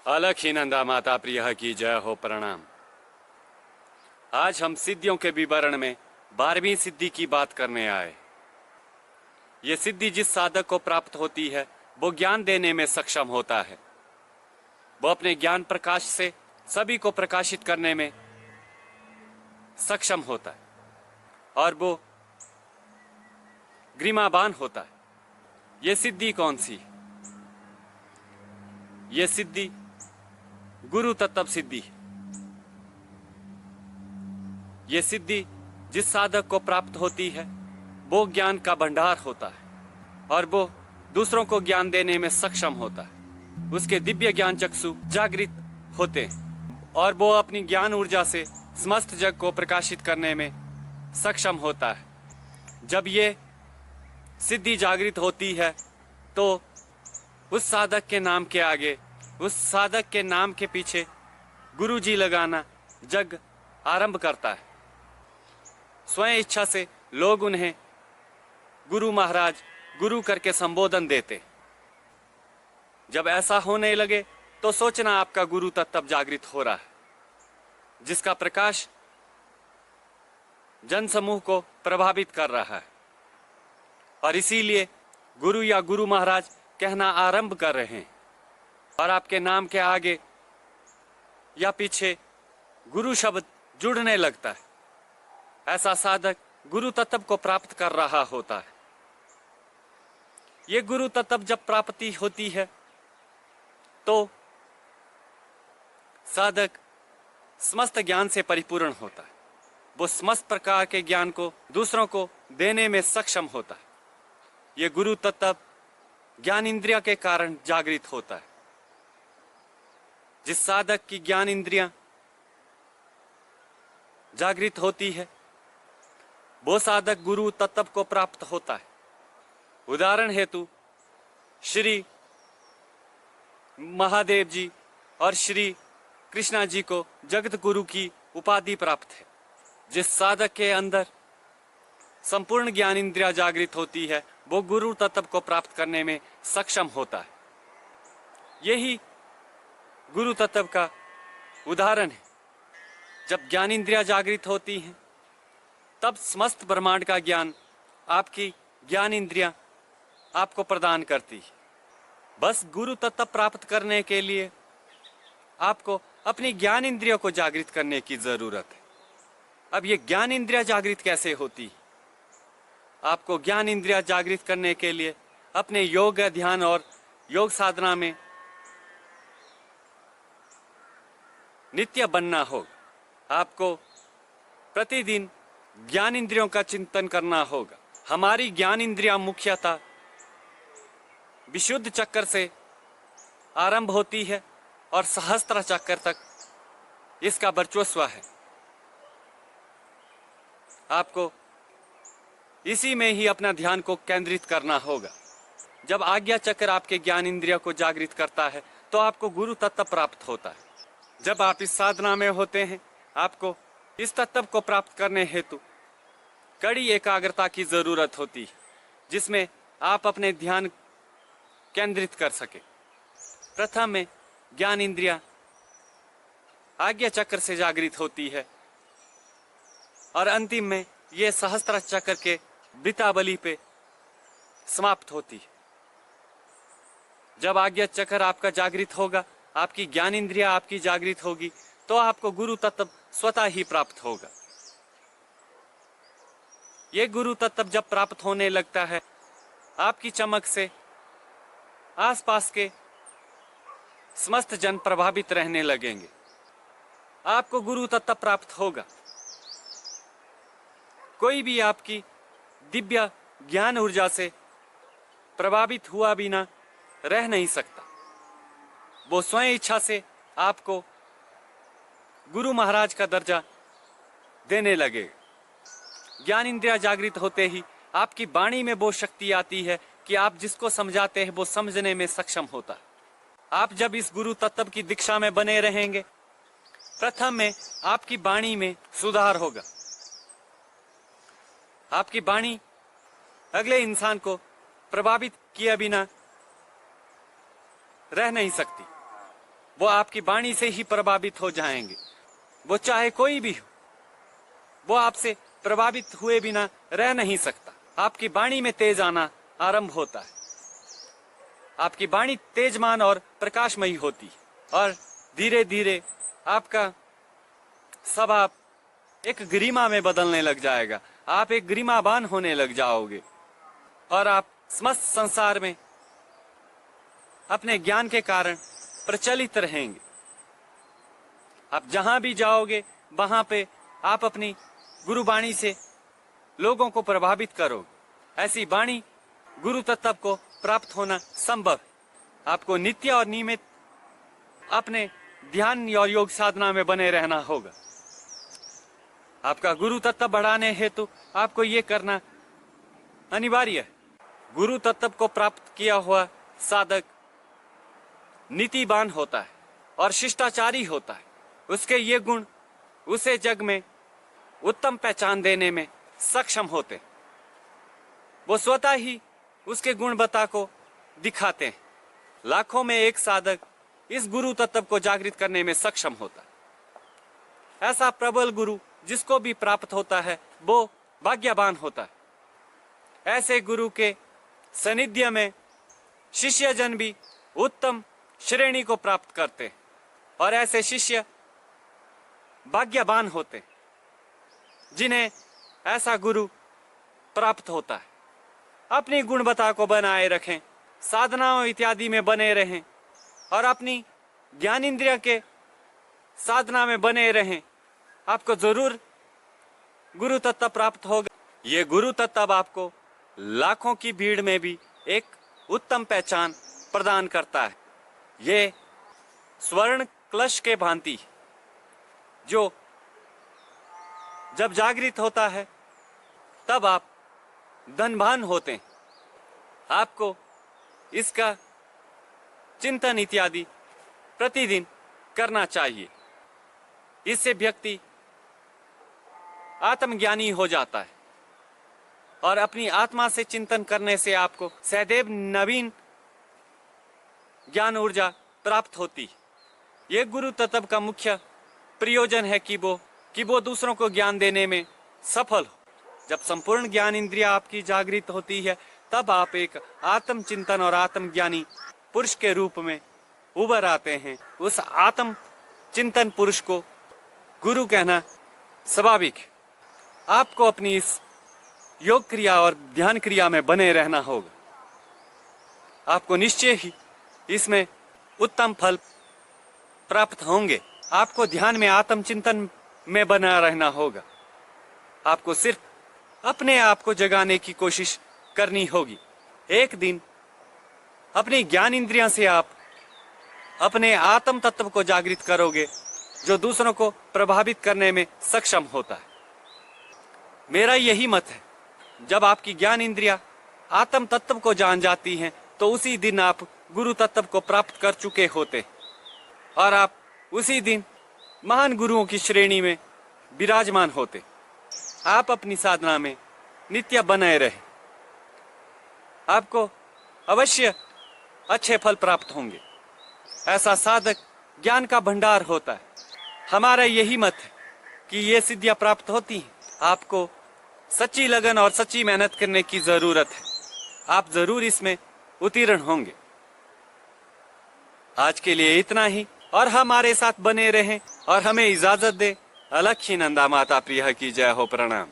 अलख ही नंदा माता प्रिय की जय हो प्रणाम। आज हम सिद्धियों के विवरण में 12वीं सिद्धि की बात करने आए। ये सिद्धि जिस साधक को प्राप्त होती है वो ज्ञान देने में सक्षम होता है। वो अपने ज्ञान प्रकाश से सभी को प्रकाशित करने में सक्षम होता है और वो ग्रीमाबान होता है। ये सिद्धि कौन सी? ये सिद्धि गुरु तत्व सिद्धि है। ये सिद्धि जिस साधक को प्राप्त होती है वो ज्ञान का भंडार होता है और वो दूसरों को ज्ञान देने में सक्षम होता है। उसके दिव्य ज्ञान चक्षु जागृत होते हैं और वो अपनी ज्ञान ऊर्जा से समस्त जग को प्रकाशित करने में सक्षम होता है। जब ये सिद्धि जागृत होती है तो उस साधक के नाम के आगे, उस साधक के नाम के पीछे गुरु जी लगाना जग आरंभ करता है। स्वयं इच्छा से लोग उन्हें गुरु महाराज, गुरु करके संबोधन देते। जब ऐसा होने लगे तो सोचना आपका गुरु तत्व जागृत हो रहा है, जिसका प्रकाश जन समूह को प्रभावित कर रहा है और इसीलिए गुरु या गुरु महाराज कहना आरंभ कर रहे हैं और आपके नाम के आगे या पीछे गुरु शब्द जुड़ने लगता है। ऐसा साधक गुरु तत्व को प्राप्त कर रहा होता है। ये गुरु तत्व जब प्राप्ति होती है तो साधक समस्त ज्ञान से परिपूर्ण होता है। वो समस्त प्रकार के ज्ञान को दूसरों को देने में सक्षम होता है। ये गुरु तत्व ज्ञान इंद्रिया के कारण जागृत होता है। जिस साधक की ज्ञान इंद्रियां जागृत होती है वो साधक गुरु तत्व को प्राप्त होता है। उदाहरण हेतु श्री महादेव जी और श्री कृष्णा जी को जगत गुरु की उपाधि प्राप्त है। जिस साधक के अंदर संपूर्ण ज्ञान इंद्रिया जागृत होती है वो गुरु तत्व को प्राप्त करने में सक्षम होता है। यही गुरु तत्व का उदाहरण है। जब ज्ञान इंद्रिया जागृत होती हैं तब समस्त ब्रह्मांड का ज्ञान आपकी ज्ञान इंद्रियां आपको प्रदान करती है। बस गुरु तत्व प्राप्त करने के लिए आपको अपनी ज्ञान इंद्रियों को जागृत करने की जरूरत है। अब ये ज्ञान इंद्रिया जागृत कैसे होती है? आपको ज्ञान इंद्रिया जागृत करने के लिए अपने योग, ध्यान और योग साधना में नित्य बनना होगा। आपको प्रतिदिन ज्ञान इंद्रियों का चिंतन करना होगा। हमारी ज्ञान इंद्रियां मुख्यतः विशुद्ध चक्र से आरंभ होती है और सहस्त्र चक्र तक इसका वर्चस्व है। आपको इसी में ही अपना ध्यान को केंद्रित करना होगा। जब आज्ञा चक्र आपके ज्ञान इंद्रियों को जागृत करता है तो आपको गुरु तत्व प्राप्त होता है। जब आप इस साधना में होते हैं आपको इस तत्व को प्राप्त करने हेतु कड़ी एकाग्रता की जरूरत होती है, जिसमें आप अपने ध्यान केंद्रित कर सके। प्रथम में ज्ञान इंद्रिया आज्ञा चक्र से जागृत होती है और अंतिम में ये सहस्त्र चक्र के वृत्तावली पे समाप्त होती है। जब आज्ञा चक्र आपका जागृत होगा, आपकी ज्ञान इंद्रिया आपकी जागृत होगी तो आपको गुरु तत्व स्वतः ही प्राप्त होगा। ये गुरु तत्व जब प्राप्त होने लगता है आपकी चमक से आसपास के समस्त जन प्रभावित रहने लगेंगे। आपको गुरु तत्व प्राप्त होगा। कोई भी आपकी दिव्य ज्ञान ऊर्जा से प्रभावित हुआ बिना रह नहीं सकता। वो स्वयं इच्छा से आपको गुरु महाराज का दर्जा देने लगे। ज्ञान इंद्रिया जागृत होते ही आपकी वाणी में वो शक्ति आती है कि आप जिसको समझाते हैं वो समझने में सक्षम होता है। आप जब इस गुरु तत्व की दीक्षा में बने रहेंगे, प्रथम में आपकी वाणी में सुधार होगा। आपकी वाणी अगले इंसान को प्रभावित किए बिना रह नहीं सकती। वो आपकी वाणी से ही प्रभावित हो जाएंगे। वो चाहे कोई भी हो, वो आपसे प्रभावित हुए बिना रह नहीं सकता। आपकी वाणी में तेज आना आरंभ होता है। आपकी वाणी तेजमान और प्रकाशमयी होती है और धीरे धीरे आपका स्वभाव एक गरिमा में बदलने लग जाएगा। आप एक गरिमावान होने लग जाओगे और आप समस्त संसार में अपने ज्ञान के कारण प्रचलित रहेंगे। आप जहां भी जाओगे वहां पे आप अपनी गुरुवाणी से लोगों को प्रभावित करोगे। ऐसी वाणी गुरु तत्व को प्राप्त होना संभव है। आपको नित्य और नियमित अपने ध्यान और योग साधना में बने रहना होगा। आपका गुरु तत्व बढ़ाने हेतु आपको ये करना अनिवार्य है। गुरु तत्व को प्राप्त किया हुआ साधक नीतिवान होता है और शिष्टाचारी होता है। उसके ये गुण उसे जग में उत्तम पहचान देने में सक्षम होते। वो स्वतः ही उसके गुणवत्ता को दिखाते हैं। लाखों में एक साधक इस गुरु तत्व को जागृत करने में सक्षम होता है। ऐसा प्रबल गुरु जिसको भी प्राप्त होता है वो भाग्यवान होता है। ऐसे गुरु के सानिध्य में शिष्यजन भी उत्तम श्रेणी को प्राप्त करते हैं और ऐसे शिष्य भाग्यवान होते जिन्हें ऐसा गुरु प्राप्त होता है। अपनी गुणवत्ता को बनाए रखें, साधनाओं इत्यादि में बने रहें और अपनी ज्ञानेंद्रिय के साधना में बने रहें। आपको जरूर गुरु तत्व प्राप्त होगा। ये गुरु तत्व आपको लाखों की भीड़ में भी एक उत्तम पहचान प्रदान करता है। ये स्वर्ण कलश के भांति जो जब जागृत होता है तब आप धनवान होते हैं। आपको इसका चिंतन इत्यादि प्रतिदिन करना चाहिए। इससे व्यक्ति आत्मज्ञानी हो जाता है और अपनी आत्मा से चिंतन करने से आपको सदैव नवीन ज्ञान ऊर्जा प्राप्त होती। ये गुरु तत्व का मुख्य प्रयोजन है कि वो दूसरों को ज्ञान देने में सफल हो। जब संपूर्ण ज्ञान इंद्रिया आपकी जागृत होती है तब आप एक आत्म चिंतन और आत्मज्ञानी पुरुष के रूप में उभर आते हैं। उस आत्म चिंतन पुरुष को गुरु कहना स्वाभाविक है। आपको अपनी इस योग क्रिया और ध्यान क्रिया में बने रहना होगा। आपको निश्चय ही इसमें उत्तम फल प्राप्त होंगे। आपको ध्यान में आत्म चिंतन में बना रहना होगा। आपको सिर्फ अपने आप को जगाने की कोशिश करनी होगी। एक दिन अपनी ज्ञान इंद्रियां से आप अपने आत्म तत्व को जागृत करोगे जो दूसरों को प्रभावित करने में सक्षम होता है। मेरा यही मत है, जब आपकी ज्ञान इंद्रियां आत्म तत्व को जान जाती हैं तो उसी दिन आप गुरु तत्व को प्राप्त कर चुके होते और आप उसी दिन महान गुरुओं की श्रेणी में विराजमान होते। आप अपनी साधना में नित्य बनाए रहे, आपको अवश्य अच्छे फल प्राप्त होंगे। ऐसा साधक ज्ञान का भंडार होता है। हमारा यही मत है कि ये सिद्धियां प्राप्त होती हैं। आपको सच्ची लगन और सच्ची मेहनत करने की जरूरत है। आप जरूर इसमें उत्तीर्ण होंगे। आज के लिए इतना ही और हमारे साथ बने रहें और हमें इजाजत दें। अलख ही नंदा माता प्रिया की जय हो। प्रणाम।